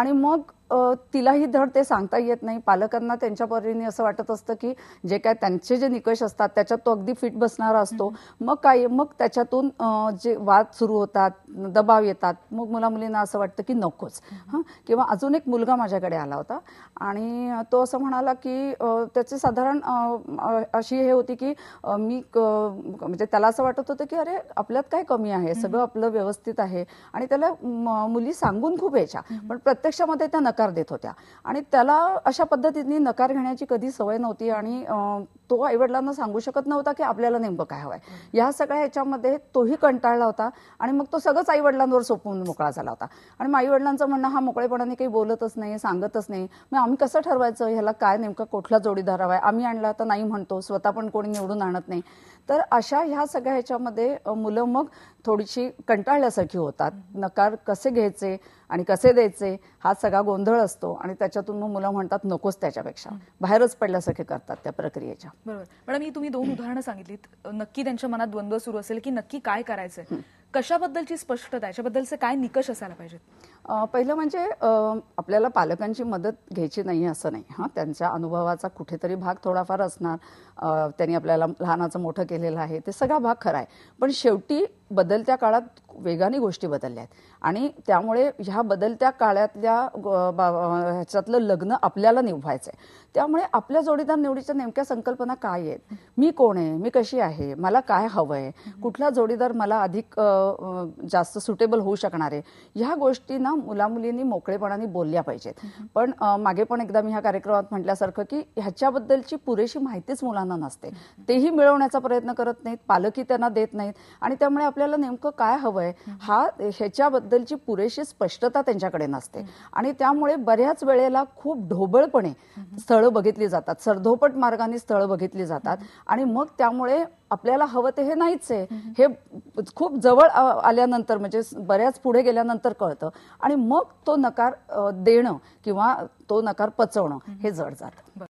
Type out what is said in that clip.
आणि मग तिलाही धड ते सांगता येत नाही. पालकांना त्यांच्या परीने असं वाटत असतं की जे काय त्यांचे जे निकष असतात त्याच्यात तो अगदी फिट बसणारा असतो. मग त्याच्यातून जे वाद सुरू होतात, दबाव येतात. मग मुला-मुलींना असं वाटतं की नकोच. किंवा अजून एक मुलगा माझ्याकडे आला होता आणि तो असं म्हणाला की त्याची साधारण अशी हे होती की मी म्हणजे त्याला असं वाटत होतं की अरे आपल्यात काय कमी आहे, सगळं आपलं व्यवस्थित आहे. आणि त्याला मुली सांगून खूप यायच्या, पण प्रत्यक्षामध्ये त्या नकार देत होत्या. आणि त्याला अशा पद्धतीने नकार घेण्याची कधी सवय नव्हती आणि तो आईवडिलांना सांगू शकत नव्हता की आपल्याला नेमकं काय हवंय. या सगळ्या ह्याच्यामध्ये तोही कंटाळला होता आणि मग तो सगळंच आईवडिलांवर सोपवून मोकळा झाला होता. आणि मग आईवडिलांचं म्हणणं, हा मोकळेपणाने काही बोलतच नाही, सांगतच नाही, मग आम्ही कसं ठरवायचं ह्याला काय नेमका कुठला जोडीदार हवाय, आम्ही आणला तर नाही म्हणतो, स्वतः पण कोणी निवडून आणत नाही. तर अशा ह्या सगळ्या ह्याच्यामध्ये मुलं मग थोडीशी कंटाळल्यासारखी होतात. नकार कसे घ्यायचे आणि कसे द्यायचे हा सगळा गोंधळ असतो आणि त्याच्यातून मग मुलं म्हणतात नकोच, त्याच्यापेक्षा बाहेरच पडल्यासारखे करतात त्या प्रक्रियेच्या. बरोबर मॅडम, ही तुम्ही 2 उदाहरणं सांगितलीत. नक्की त्यांच्या मनात द्वंद्व सुरू असेल की नक्की काय करायचंय, कशाबद्दलची स्पष्टता, याच्याबद्दलचे काय निकष असायला पाहिजेत? पहिलं म्हणजे आपल्याला पालकांची मदत घ्यायची नाही असं नाही. त्यांच्या अनुभवाचा कुठेतरी भाग थोडाफार असणार. त्यांनी आपल्याला लहानाचं मोठं केलेलं आहे, ते सगळा भाग खरा आहे. पण शेवटी बदलत्या काळात वेगाने गोष्टी बदलल्या आहेत आणि त्यामुळे ह्या बदलत्या काळातल्या ह्याच्यातलं लग्न आपल्याला निभवायचंय. त्यामुळे आपल्या जोडीदार निवडीच्या नेमक्या संकल्पना काय आहेत, मी कोण आहे, मी कशी आहे, मला काय हवंय, कुठला जोडीदार मला अधिक जास्त सुटेबल होऊ शकणार आहे, ह्या गोष्टी ना मुलामुलींनी मोकळेपणाने बोलल्या पाहिजेत. पण मागे पण एकदा मी ह्या कार्यक्रमात म्हटल्यासारखं की ह्याच्याबद्दलची पुरेशी माहितीच मुलांना नसते. तेही मिळवण्याचा प्रयत्न करत नाहीत, पालकही त्यांना देत नाहीत आणि त्यामुळे आपल्याला नेमकं काय हवंय ह्याच्याबद्दलची पुरेशी स्पष्टता त्यांच्याकडे नसते. आणि त्यामुळे बऱ्याच वेळेला खूप ढोबळपणे स्थळं बघितली जातात, सरधोपट मार्गाने स्थळं बघितली जातात आणि मग त्यामुळे आपल्याला हवं ते हे नाहीच आहे हे खूप जवळ आल्यानंतर, म्हणजे बऱ्याच पुढे गेल्यानंतर कळतं आणि मग तो नकार देणं किंवा तो नकार पचवणं हे जड जातं.